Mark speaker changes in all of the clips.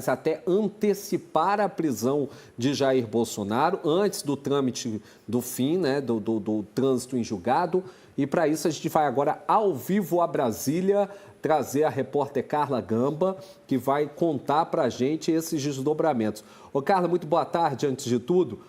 Speaker 1: até antecipar a prisão de Jair Bolsonaro antes do trâmite do fim, né, do trânsito em julgado. E para isso a gente vai agora ao vivo a Brasília trazer a repórter Carla Gamba, que vai contar para a gente esses desdobramentos. Ô Carla, muito boa tarde antes de tudo.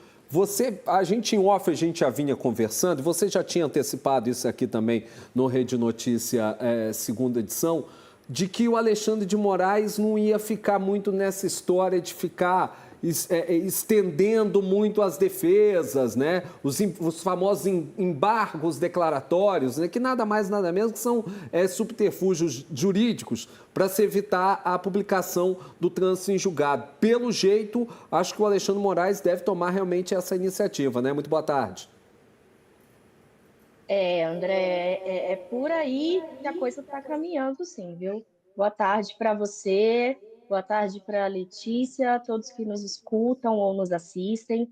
Speaker 1: A gente em off, a gente já vinha conversando, você já tinha antecipado isso aqui também no Rede Notícia, segunda edição, de que o Alexandre de Moraes não ia ficar muito nessa história de ficar estendendo muito as defesas, né? Os famosos embargos declaratórios, né? Que nada mais, nada menos que são subterfúgios jurídicos para se evitar a publicação do trânsito em julgado. Pelo jeito, acho que o Alexandre de Moraes deve tomar realmente essa iniciativa, né? Muito boa tarde.
Speaker 2: André, é por aí que a coisa está caminhando, sim, viu? Boa tarde para você, boa tarde para a Letícia, todos que nos escutam ou nos assistem.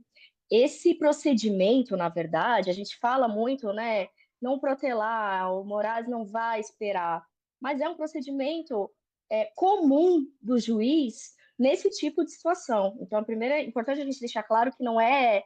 Speaker 2: Esse procedimento, na verdade, a gente fala muito, né? Não protelar, o Moraes não vai esperar, mas é um procedimento comum do juiz nesse tipo de situação. Então, primeiro é importante a gente deixar claro que não é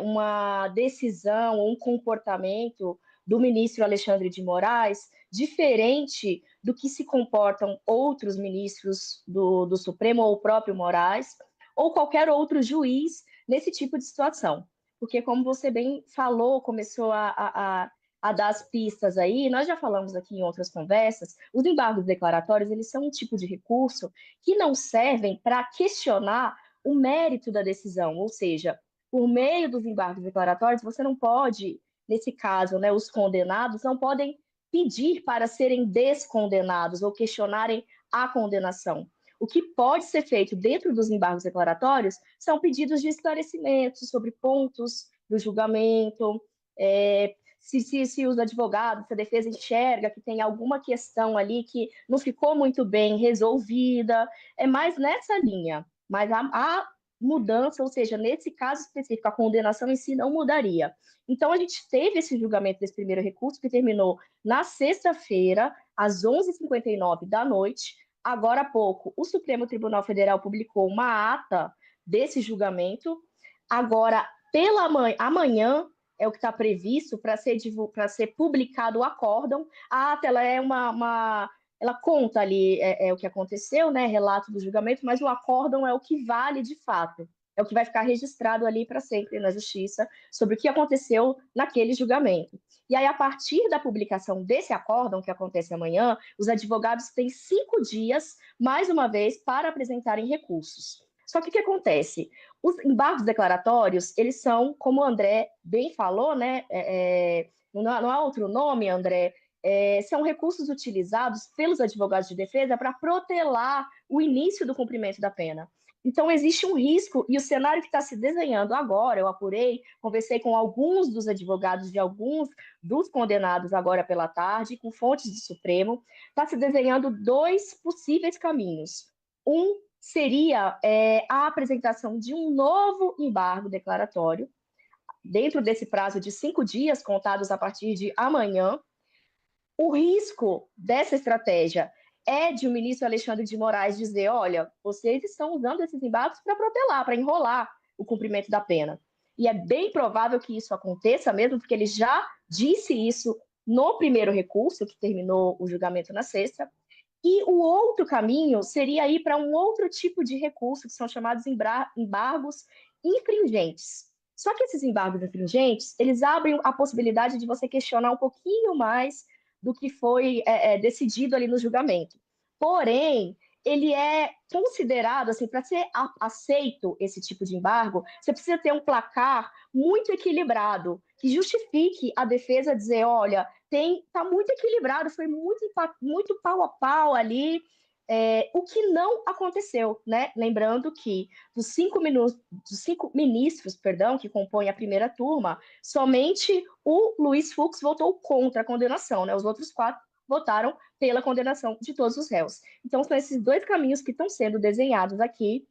Speaker 2: uma decisão ou um comportamento do ministro Alexandre de Moraes diferente do que se comportam outros ministros do Supremo ou o próprio Moraes ou qualquer outro juiz nesse tipo de situação. Porque, como você bem falou, começou a dar as pistas aí, nós já falamos aqui em outras conversas, os embargos declaratórios, eles são um tipo de recurso que não servem para questionar o mérito da decisão, ou seja, por meio dos embargos declaratórios, você não pode, nesse caso, né, os condenados não podem pedir para serem descondenados ou questionarem a condenação. O que pode ser feito dentro dos embargos declaratórios são pedidos de esclarecimento sobre pontos do julgamento, se os advogados, se a defesa enxerga que tem alguma questão ali que não ficou muito bem resolvida, é mais nessa linha. Mas a mudança, ou seja, nesse caso específico, a condenação em si não mudaria. Então, a gente teve esse julgamento desse primeiro recurso, que terminou na sexta-feira, às 11h59 da noite. Agora há pouco, o Supremo Tribunal Federal publicou uma ata desse julgamento. Agora, amanhã, é o que está previsto para ser publicado o acórdão. A ata ela é ela conta ali o que aconteceu, né, relato do julgamento, mas o acórdão é o que vale de fato, é o que vai ficar registrado ali para sempre na justiça sobre o que aconteceu naquele julgamento. E aí, a partir da publicação desse acórdão, que acontece amanhã, os advogados têm 5 dias, mais uma vez, para apresentarem recursos. Só que o que acontece? Os embargos declaratórios, eles são, como o André bem falou, né? Não há outro nome, André, são recursos utilizados pelos advogados de defesa para protelar o início do cumprimento da pena. Então, existe um risco, e o cenário que está se desenhando agora, eu apurei, conversei com alguns dos advogados de alguns dos condenados agora pela tarde, com fontes do Supremo, está se desenhando 2 possíveis caminhos. Um seria a apresentação de um novo embargo declaratório, dentro desse prazo de 5 dias, contados a partir de amanhã. O risco dessa estratégia é de o ministro Alexandre de Moraes dizer: olha, vocês estão usando esses embargos para protelar, para enrolar o cumprimento da pena. E é bem provável que isso aconteça mesmo, porque ele já disse isso no primeiro recurso, que terminou o julgamento na sexta. E o outro caminho seria ir para um outro tipo de recurso, que são chamados embargos infringentes. Só que esses embargos infringentes, eles abrem a possibilidade de você questionar um pouquinho mais do que foi decidido ali no julgamento. Porém, ele é considerado, assim, para ser aceito esse tipo de embargo, você precisa ter um placar muito equilibrado, que justifique a defesa dizer: olha, está muito equilibrado, foi muito pau a pau ali, o que não aconteceu, né? Lembrando que dos 5 ministros, perdão, que compõem a primeira turma, somente o Luiz Fux votou contra a condenação, né? Os outros 4 votaram pela condenação de todos os réus. Então, são esses 2 caminhos que estão sendo desenhados aqui,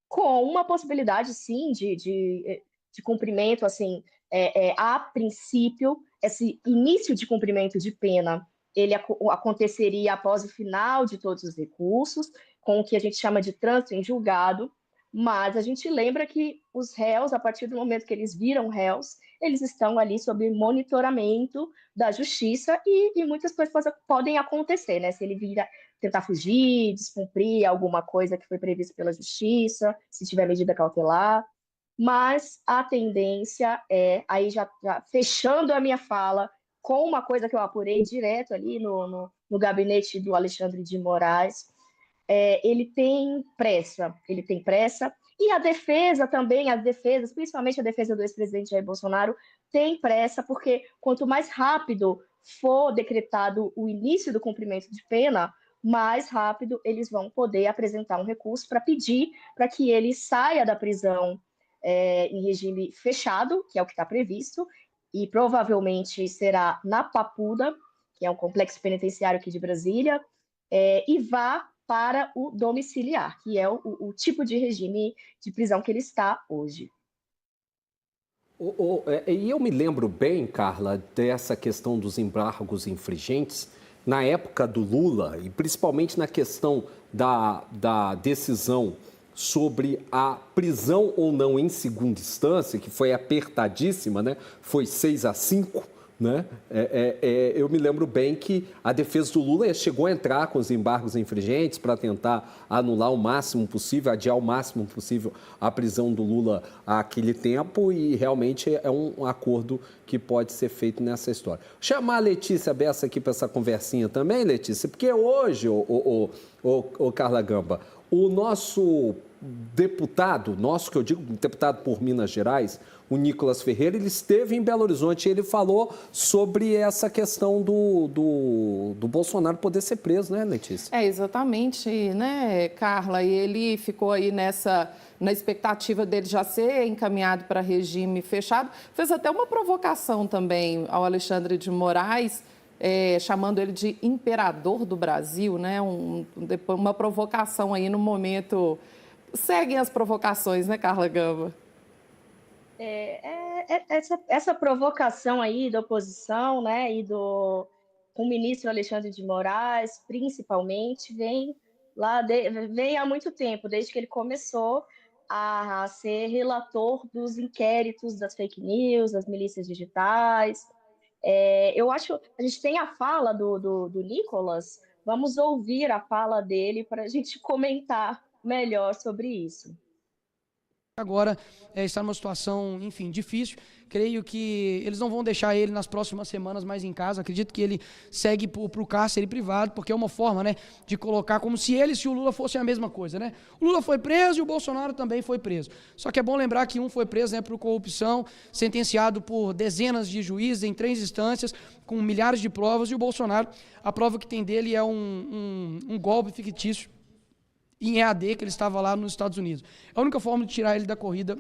Speaker 2: com uma possibilidade, sim, de cumprimento, assim, a princípio, esse início de cumprimento de pena, ele aconteceria após o final de todos os recursos, com o que a gente chama de trânsito em julgado, mas a gente lembra que os réus, a partir do momento que eles viram réus, eles estão ali sob monitoramento da justiça e muitas coisas podem acontecer, né? Se ele vir tentar fugir, descumprir alguma coisa que foi prevista pela justiça, se tiver medida cautelar. Mas a tendência é, aí já fechando a minha fala, com uma coisa que eu apurei direto ali no gabinete do Alexandre de Moraes, ele tem pressa, e a defesa também, as defesas, principalmente a defesa do ex-presidente Jair Bolsonaro, tem pressa, porque quanto mais rápido for decretado o início do cumprimento de pena, mais rápido eles vão poder apresentar um recurso para pedir para que ele saia da prisão em regime fechado, que é o que está previsto, e provavelmente será na Papuda, que é um complexo penitenciário aqui de Brasília, e vá para o domiciliar, que é o tipo de regime de prisão que ele está hoje.
Speaker 1: E eu me lembro bem, Carla, dessa questão dos embargos infringentes na época do Lula, e principalmente na questão da decisão sobre a prisão ou não em segunda instância, que foi apertadíssima, né? Foi 6-5, né? Eu me lembro bem que a defesa do Lula chegou a entrar com os embargos infringentes para tentar anular o máximo possível, adiar o máximo possível a prisão do Lula àquele tempo, e realmente é um acordo que pode ser feito nessa história. Chamar a Letícia Bessa aqui para essa conversinha também, Letícia, porque hoje, Carla Gamba, o nosso deputado, que eu digo deputado por Minas Gerais, o Nicolas Ferreira, ele esteve em Belo Horizonte e ele falou sobre essa questão do Bolsonaro poder ser preso, né, Letícia?
Speaker 3: Exatamente, né, Carla? E ele ficou aí na expectativa dele já ser encaminhado para regime fechado. Fez até uma provocação também ao Alexandre de Moraes, chamando ele de imperador do Brasil, né? Uma provocação aí no momento. Seguem as provocações, né, Carla Gamba?
Speaker 2: Essa provocação aí da oposição, né, com o ministro Alexandre de Moraes, principalmente, vem há muito tempo, desde que ele começou a ser relator dos inquéritos das fake news, das milícias digitais. Eu acho, a gente tem a fala do Nicolas, vamos ouvir a fala dele para a gente comentar melhor sobre isso.
Speaker 4: Agora está numa situação, enfim, difícil. Creio que eles não vão deixar ele nas próximas semanas mais em casa. Acredito que ele segue para o cárcere privado, porque é uma forma, né, de colocar como se ele e o Lula fossem a mesma coisa, né? O Lula foi preso e o Bolsonaro também foi preso. Só que é bom lembrar que um foi preso, né, por corrupção, sentenciado por dezenas de juízes em 3 instâncias, com milhares de provas, e o Bolsonaro, a prova que tem dele é um golpe fictício em EAD, que ele estava lá nos Estados Unidos. É a única forma de tirar ele da corrida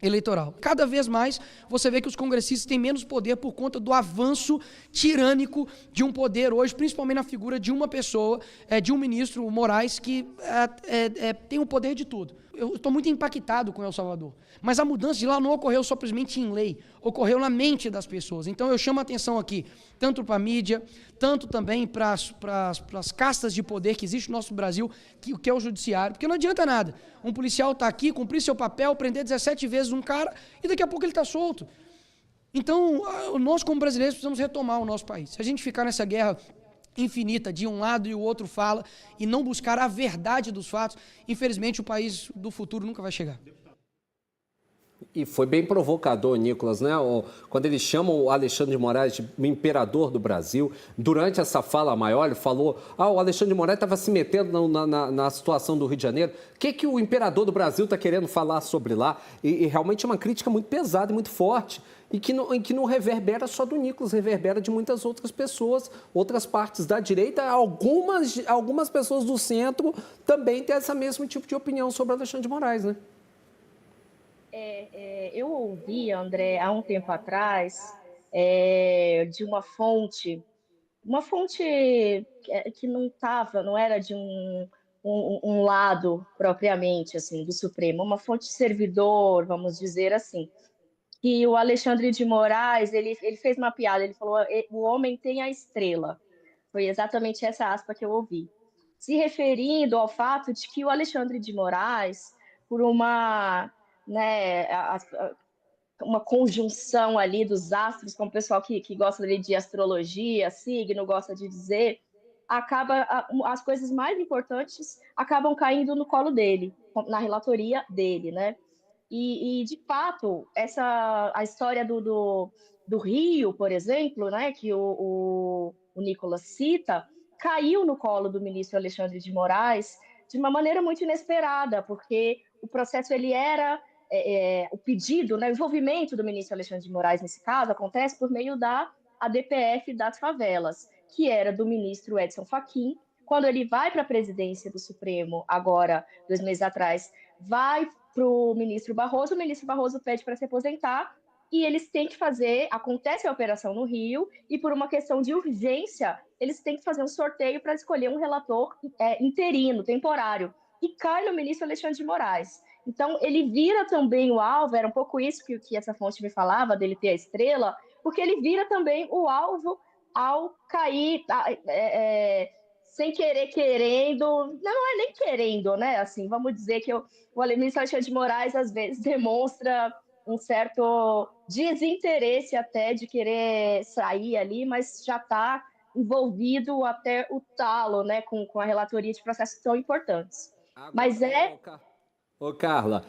Speaker 4: eleitoral. Cada vez mais você vê que os congressistas têm menos poder por conta do avanço tirânico de um poder hoje, principalmente na figura de uma pessoa, de um ministro, o Moraes, que tem o poder de tudo. Eu estou muito impactado com El Salvador, mas a mudança de lá não ocorreu simplesmente em lei, ocorreu na mente das pessoas. Então eu chamo a atenção aqui, tanto para a mídia, tanto também para as castas de poder que existe no nosso Brasil, que é o judiciário, porque não adianta nada um policial estar aqui, cumprir seu papel, prender 17 vezes um cara e daqui a pouco ele está solto. Então nós como brasileiros precisamos retomar o nosso país. Se a gente ficar nessa guerra infinita, de um lado e o outro fala, e não buscar a verdade dos fatos, infelizmente o país do futuro nunca vai chegar.
Speaker 1: E foi bem provocador, Nicolas, né? Quando eles chamam o Alexandre de Moraes de imperador do Brasil, durante essa fala maior, ele falou: o Alexandre de Moraes estava se metendo na situação do Rio de Janeiro. O que o imperador do Brasil está querendo falar sobre lá? E realmente é uma crítica muito pesada e muito forte. E que não reverbera só do Nicolas, reverbera de muitas outras pessoas, outras partes da direita. Algumas pessoas do centro também têm esse mesmo tipo de opinião sobre Alexandre de Moraes, né?
Speaker 2: Eu ouvi, André, há um tempo atrás, de uma fonte que não era de um lado propriamente assim do Supremo, uma fonte servidor, vamos dizer assim, que o Alexandre de Moraes ele fez uma piada, ele falou: o homem tem a estrela. Foi exatamente essa aspa que eu ouvi. se referindo ao fato de que o Alexandre de Moraes, por uma, né, uma conjunção ali dos astros, como o pessoal que gosta ali de astrologia, signo, gosta de dizer, as coisas mais importantes acabam caindo no colo dele, na relatoria dele, né? De fato, a história do Rio, por exemplo, né, que o Nicolas cita, caiu no colo do ministro Alexandre de Moraes de uma maneira muito inesperada, porque o processo ele era o pedido, né, o envolvimento do ministro Alexandre de Moraes nesse caso acontece por meio da ADPF das favelas, que era do ministro Edson Fachin. Quando ele vai para a presidência do Supremo, agora, 2 meses atrás, vai para o ministro Barroso pede para se aposentar e eles têm que fazer, acontece a operação no Rio e por uma questão de urgência, eles têm que fazer um sorteio para escolher um relator interino, temporário, e cai no ministro Alexandre de Moraes. Então, ele vira também o alvo, era um pouco isso que essa fonte me falava, dele ter a estrela, porque ele vira também o alvo ao cair, sem querer, querendo, não é nem querendo, né? Assim, vamos dizer que o ministro Alexandre de Moraes, às vezes, demonstra um certo desinteresse até de querer sair ali, mas já está envolvido até o talo, né, com a relatoria de processos tão importantes. Mas
Speaker 1: Ô Carla,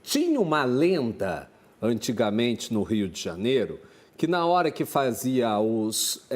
Speaker 1: tinha uma lenda antigamente no Rio de Janeiro que na hora que fazia os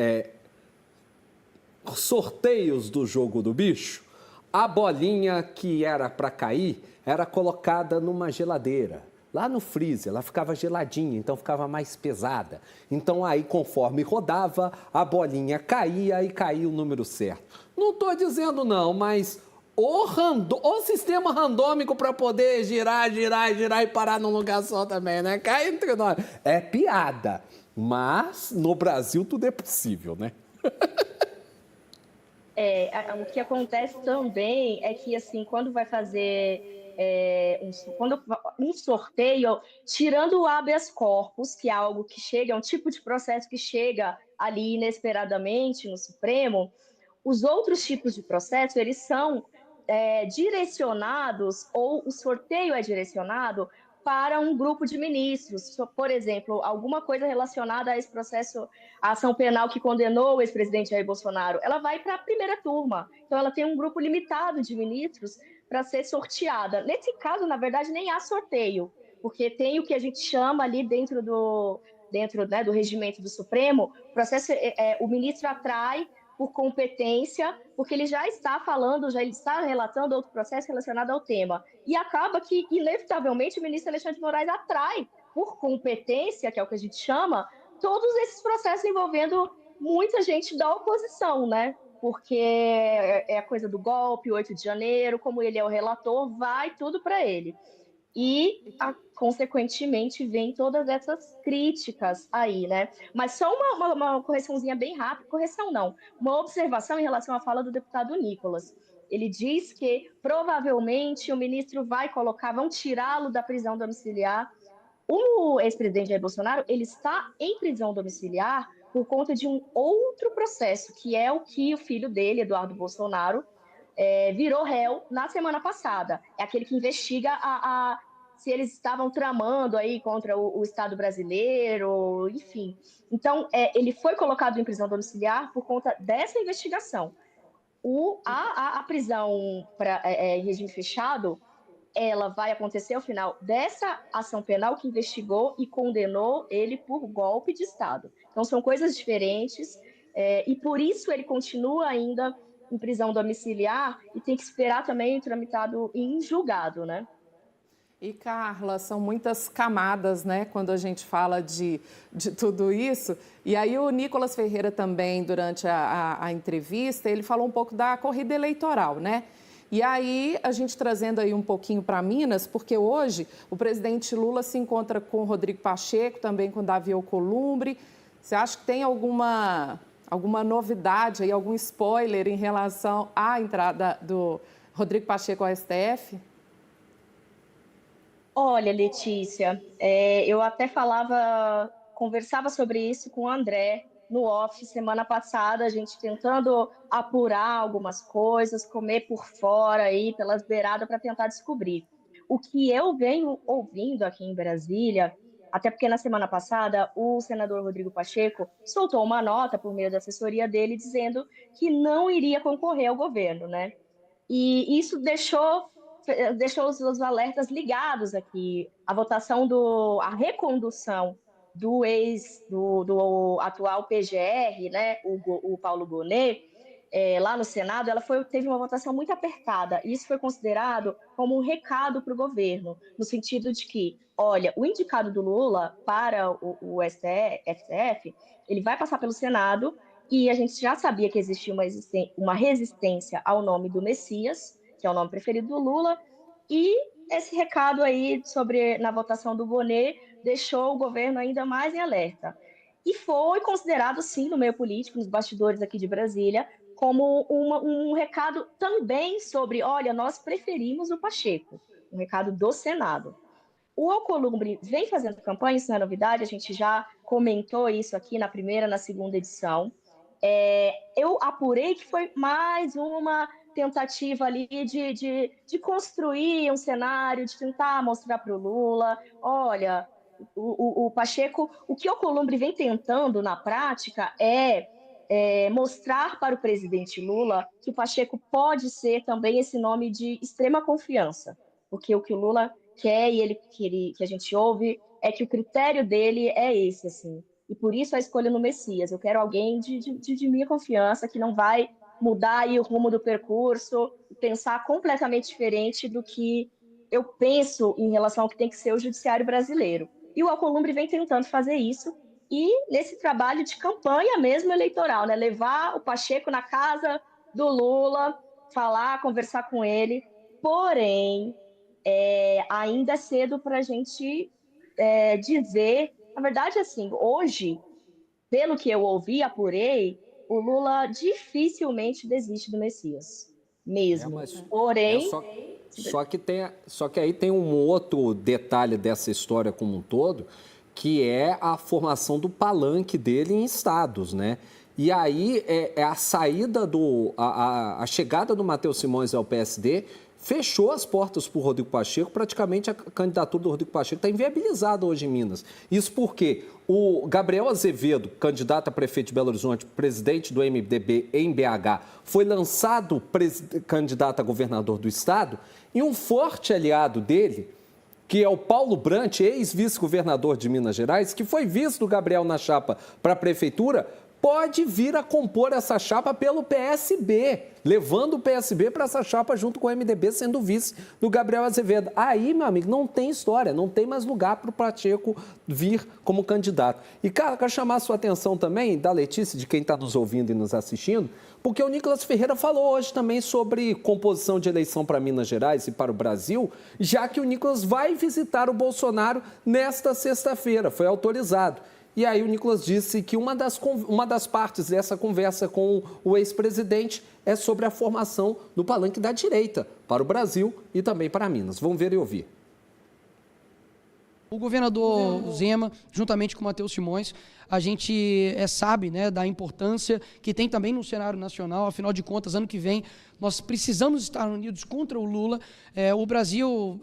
Speaker 1: sorteios do jogo do bicho, a bolinha que era para cair era colocada numa geladeira, lá no freezer, ela ficava geladinha, então ficava mais pesada. Então aí, conforme rodava, a bolinha caía e caía o número certo. Não estou dizendo não, mas o sistema randômico para poder girar e parar num lugar só também, né? Cai entre nós. É piada, mas no Brasil tudo é possível, né?
Speaker 2: O que acontece também é que, assim, quando vai fazer um sorteio, tirando o habeas corpus, que é algo que chega, é um tipo de processo que chega ali inesperadamente no Supremo, os outros tipos de processo, eles são direcionados, ou o sorteio é direcionado para um grupo de ministros. Por exemplo, alguma coisa relacionada a esse processo, a ação penal que condenou o ex-presidente Jair Bolsonaro, ela vai para a primeira turma. Então, ela tem um grupo limitado de ministros para ser sorteada. Nesse caso, na verdade, nem há sorteio, porque tem o que a gente chama ali dentro né, do regimento do Supremo, o processo o ministro atrai por competência, porque ele já está falando, já está relatando outro processo relacionado ao tema. E acaba que, inevitavelmente, o ministro Alexandre de Moraes atrai, por competência, que é o que a gente chama, todos esses processos envolvendo muita gente da oposição, né? Porque é a coisa do golpe, 8 de janeiro, como ele é o relator, vai tudo para ele. Consequentemente, vem todas essas críticas aí, né? Mas só uma correçãozinha bem rápida, correção não, uma observação em relação à fala do deputado Nicolas. Ele diz que provavelmente o ministro vão tirá-lo da prisão domiciliar. O ex-presidente Jair Bolsonaro, ele está em prisão domiciliar por conta de um outro processo, que é o que o filho dele, Eduardo Bolsonaro, virou réu na semana passada. É aquele que investiga se eles estavam tramando aí contra o Estado brasileiro, enfim. Então, ele foi colocado em prisão domiciliar por conta dessa investigação. A prisão em regime fechado, ela vai acontecer ao final dessa ação penal que investigou e condenou ele por golpe de Estado. Então, são coisas diferentes, e por isso ele continua ainda em prisão domiciliar e tem que esperar também tramitado em julgado, né?
Speaker 3: E, Carla, são muitas camadas, né, quando a gente fala de tudo isso. E aí o Nicolas Ferreira também, durante a entrevista, ele falou um pouco da corrida eleitoral, né? E aí, a gente trazendo aí um pouquinho para Minas, porque hoje o presidente Lula se encontra com o Rodrigo Pacheco, também com o Davi Alcolumbre. Você acha que tem alguma novidade aí, algum spoiler em relação à entrada do Rodrigo Pacheco ao STF?
Speaker 2: Olha, Letícia, eu até conversava sobre isso com o André no off semana passada, a gente tentando apurar algumas coisas, comer por fora aí, pelas beiradas, para tentar descobrir. O que eu venho ouvindo aqui em Brasília, até porque na semana passada o senador Rodrigo Pacheco soltou uma nota por meio da assessoria dele dizendo que não iria concorrer ao governo, né? E isso deixou os alertas ligados aqui. A votação a recondução do atual PGR, né, o Paulo Gonet, lá no Senado, teve uma votação muito apertada. Isso foi considerado como um recado para o governo, no sentido de que, olha, o indicado do Lula para o STF, ele vai passar pelo Senado, e a gente já sabia que existia uma resistência ao nome do Messias, que é o nome preferido do Lula, e esse recado aí na votação do Gonet deixou o governo ainda mais em alerta. E foi considerado, sim, no meio político, nos bastidores aqui de Brasília, como um recado também sobre, olha, nós preferimos o Pacheco, um recado do Senado. O Alcolumbre vem fazendo campanha, isso não é novidade, a gente já comentou isso aqui na primeira, na segunda edição. Eu apurei que foi mais uma tentativa ali de construir um cenário, de tentar mostrar para o Lula, olha, o Pacheco, o que o Alcolumbre vem tentando na prática é mostrar para o presidente Lula que o Pacheco pode ser também esse nome de extrema confiança, porque o que o Lula quer e que a gente ouve é que o critério dele é esse, assim. E por isso a escolha no Messias. Eu quero alguém de minha confiança, que não vai mudar aí o rumo do percurso, pensar completamente diferente do que eu penso em relação ao que tem que ser o judiciário brasileiro. E o Alcolumbre vem tentando fazer isso, e nesse trabalho de campanha mesmo eleitoral, né? Levar o Pacheco na casa do Lula, conversar com ele. Porém, ainda é cedo para a gente dizer. Na verdade, assim, hoje, pelo que eu ouvi, apurei, o Lula dificilmente desiste do Messias, mesmo. Porém...
Speaker 1: Só que aí tem um outro detalhe dessa história como um todo, que é a formação do palanque dele em estados, né? E aí a saída a chegada do Matheus Simões ao PSD fechou as portas para o Rodrigo Pacheco. Praticamente a candidatura do Rodrigo Pacheco está inviabilizada hoje em Minas. Isso porque o Gabriel Azevedo, candidato a prefeito de Belo Horizonte, presidente do MDB em BH, foi lançado candidato a governador do estado, e um forte aliado dele, que é o Paulo Brant, ex-vice-governador de Minas Gerais, que foi vice do Gabriel na chapa para a prefeitura, pode vir a compor essa chapa pelo PSB, levando o PSB para essa chapa junto com o MDB, sendo vice do Gabriel Azevedo. Aí, meu amigo, não tem história, não tem mais lugar para o Pacheco vir como candidato. E, cara, quero chamar a sua atenção também, da Letícia, de quem está nos ouvindo e nos assistindo, porque o Nicolas Ferreira falou hoje também sobre composição de eleição para Minas Gerais e para o Brasil, já que o Nicolas vai visitar o Bolsonaro nesta sexta-feira, foi autorizado. E aí o Nicolas disse que uma das partes dessa conversa com o ex-presidente é sobre a formação do palanque da direita para o Brasil e também para Minas. Vamos ver e ouvir.
Speaker 4: O governador Zema, juntamente com o Matheus Simões, a gente sabe, né, da importância que tem também no cenário nacional. Afinal de contas, ano que vem, nós precisamos estar unidos contra o Lula. O Brasil,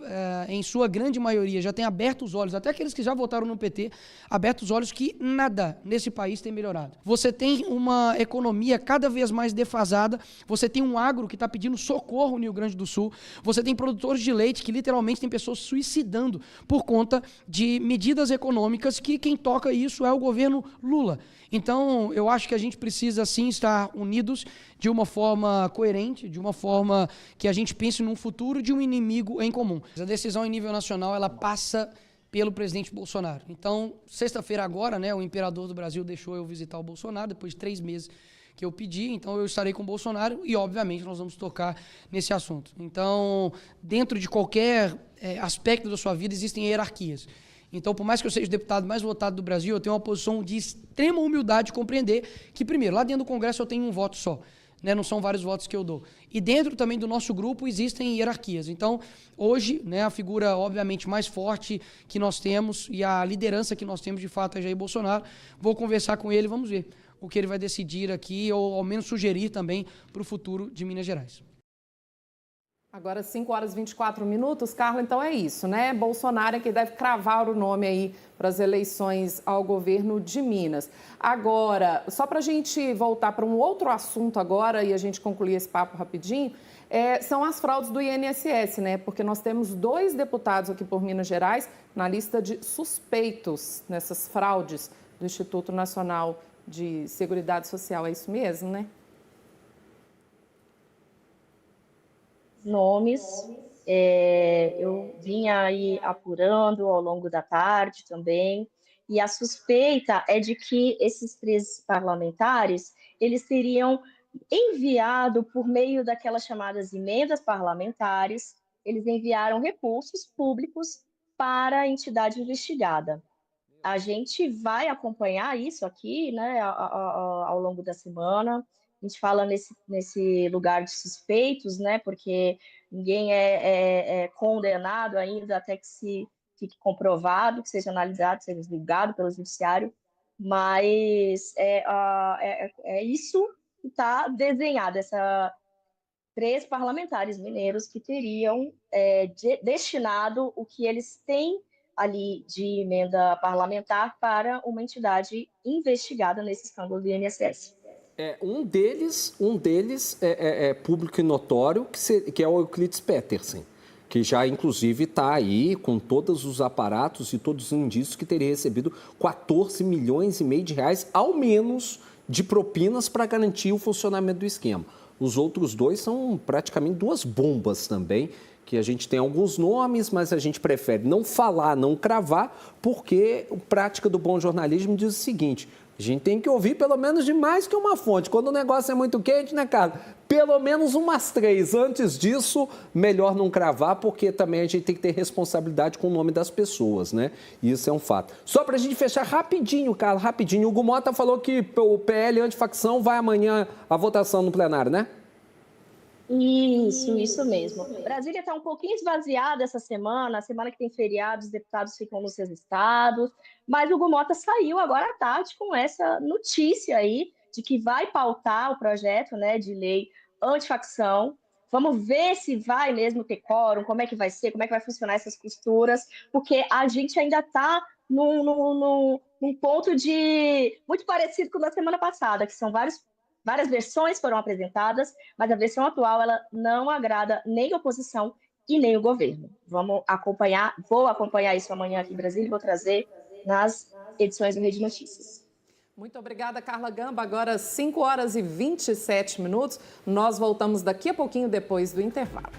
Speaker 4: em sua grande maioria, já tem aberto os olhos, até aqueles que já votaram no PT, aberto os olhos que nada nesse país tem melhorado. Você tem uma economia cada vez mais defasada, você tem um agro que está pedindo socorro no Rio Grande do Sul, você tem produtores de leite que literalmente tem pessoas suicidando por conta de medidas econômicas que quem toca isso é o governo Lula. Então, eu acho que a gente precisa, sim, estar unidos de uma forma coerente, de uma forma que a gente pense num futuro de um inimigo em comum. A decisão em nível nacional, ela passa pelo presidente Bolsonaro. Então, sexta-feira agora, né, o imperador do Brasil deixou eu visitar o Bolsonaro, depois de 3 meses que eu pedi, então eu estarei com o Bolsonaro e, obviamente, nós vamos tocar nesse assunto. Então, dentro de qualquer aspecto da sua vida, existem hierarquias. Então, por mais que eu seja o deputado mais votado do Brasil, eu tenho uma posição de extrema humildade de compreender que, primeiro, lá dentro do Congresso eu tenho um voto só, né? Não são vários votos que eu dou. E dentro também do nosso grupo existem hierarquias. Então, hoje, né, a figura, obviamente, mais forte que nós temos e a liderança que nós temos, de fato, é Jair Bolsonaro. Vou conversar com ele, vamos ver o que ele vai decidir aqui, ou ao menos sugerir também para o futuro de Minas Gerais.
Speaker 3: Agora, 5 horas e 24 minutos, Carla, então é isso, né? Bolsonaro é que deve cravar o nome aí para as eleições ao governo de Minas. Agora, só para a gente voltar para um outro assunto agora e a gente concluir esse papo rapidinho, são as fraudes do INSS, né? Porque nós temos 2 deputados aqui por Minas Gerais na lista de suspeitos nessas fraudes do Instituto Nacional de Seguridade Social. É isso mesmo, né?
Speaker 2: Nomes, eu vinha aí apurando ao longo da tarde também, e a suspeita é de que esses 3 parlamentares, eles teriam enviado por meio daquelas chamadas emendas parlamentares, eles enviaram recursos públicos para a entidade investigada. A gente vai acompanhar isso aqui, né, ao longo da semana. A gente fala nesse lugar de suspeitos, né, porque ninguém é condenado ainda até que se fique comprovado, que seja analisado, seja julgado pelo judiciário, mas é isso que está desenhado, essa 3 parlamentares mineiros que teriam destinado o que eles têm ali de emenda parlamentar para uma entidade investigada nesse escândalo do INSS.
Speaker 1: Um deles é público e notório, que é o Euclides Petersen, que já, inclusive, está aí com todos os aparatos e todos os indícios que teria recebido 14 milhões e meio de reais, ao menos, de propinas para garantir o funcionamento do esquema. Os outros 2 são praticamente 2 bombas também, que a gente tem alguns nomes, mas a gente prefere não falar, não cravar, porque a prática do bom jornalismo diz o seguinte: a gente tem que ouvir pelo menos de mais que uma fonte. Quando o negócio é muito quente, né, cara? Pelo menos umas 3. Antes disso, melhor não cravar, porque também a gente tem que ter responsabilidade com o nome das pessoas, né? Isso é um fato. Só pra gente fechar rapidinho, cara, rapidinho. O Hugo Mota falou que o PL antifacção vai amanhã à votação no plenário, né?
Speaker 2: Isso mesmo. Brasília está um pouquinho esvaziada essa semana, a semana que tem feriado, os deputados ficam nos seus estados, mas o Hugo Mota saiu agora à tarde com essa notícia aí de que vai pautar o projeto, né, de lei antifacção. Vamos ver se vai mesmo ter quórum, como é que vai ser, como é que vai funcionar essas costuras, porque a gente ainda está num ponto de muito parecido com o da semana passada, que são várias versões foram apresentadas, mas a versão atual ela não agrada nem a oposição e nem o governo. Vamos acompanhar, vou acompanhar isso amanhã aqui em Brasília e vou trazer nas edições do Rede Notícias.
Speaker 3: Muito obrigada, Carla Gamba. Agora, 5 horas e 27 minutos. Nós voltamos daqui a pouquinho depois do intervalo.